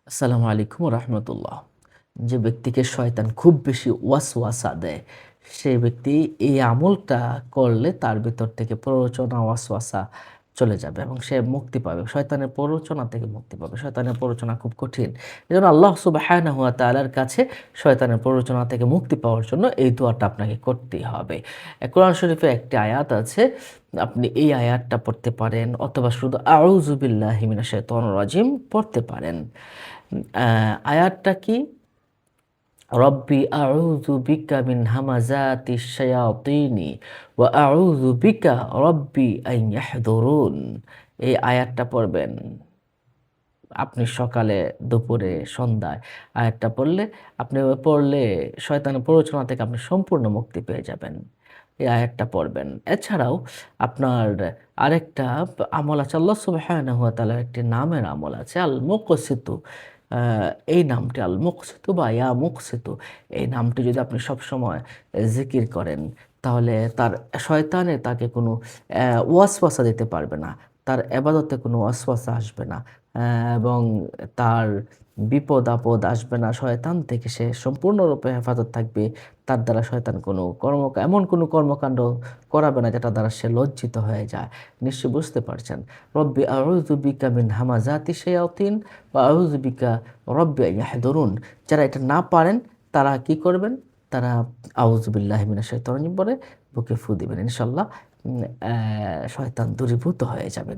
আসসালামু আলাইকুম রহমতুল্লাহ। যে ব্যক্তিকে শয়তান খুব বেশি ওয়াসওয়াসা দেয়, সে ব্যক্তি এই আমলটা করলে তার ভিতর থেকে প্ররোচনা ওয়াসওয়াসা চলে যাবে এবং সে মুক্তি পাবে। শয়তানের প্ররোচনা থেকে মুক্তি পাবে। শয়তানের প্ররোচনা খুব কঠিন। এজন্য আল্লাহ সুবহানাহু ওয়া তাআলার কাছে শয়তানের প্ররোচনা থেকে মুক্তি পাওয়ার জন্য এই দোয়াটা আপনাকে করতেই হবে। কোরআন শরীফে একটি আয়াত আছে, আপনি এই আয়াতটা পড়তে পারেন অথবা শুধু আউযু বিল্লাহি মিনাশ শাইতানির রাজিম পড়তে পারেন। আয়াতটা কি? রব্বি আউযু বিকা মিন হামাযাতিশ শায়াতিনি ওয়া আউযু বিকা রব্বি আন ইয়াহদুরুন। এই আয়াতটা পড়বেন। আপনি সকালে, দুপুরে, সন্ধ্যায় আয়াতটা পড়লে শয়তানের প্ররোচনা থেকে আপনি সম্পূর্ণ মুক্তি পেয়ে যাবেন। এই আয়াতটা পড়বেন। এছাড়াও আপনার আরেকটা আমল আছে, আল্লাহ সুবহানাহু ওয়া তাআলার একটি নামের আমল আছে আল মুকসিতু। আ এই নামটি আল মুকসিতু বা ইয়া মুকসিতু, এই নামটি যদি আপনি সবসময় জিকির করেন, তাহলে শয়তানে তাকে কোনো ওয়াসওয়াসা দিতে পারবে না। তার এবাদতে কোনো ওয়াসওয়াসা আসবে না। এবং তার বিপদ-আপদ আসবে না। শয়তান থেকে সে সম্পূর্ণরূপে হেফাজত থাকবে। তার দ্বারা শয়তান এমন কোনো কর্মকাণ্ড করাবে না যেটা দ্বারা সে লজ্জিত হয়ে যায়। নিশ্চয়ই বুঝতে পারছেন। রব্বি আউযু বিকা মিন হামাযাতি শায়াতিন ওয়া আউযু বিকা রব্বি আন ইয়াহদুরুন। যারা এটা না পারেন তারা কি করবেন? তারা আউযু বিল্লাহি মিনাশ শাইতানির রাজিম বলে বুকে ফু দিবেন। ইনশাআল্লাহ শয়তান দূরীভূত হয়ে যাবেন।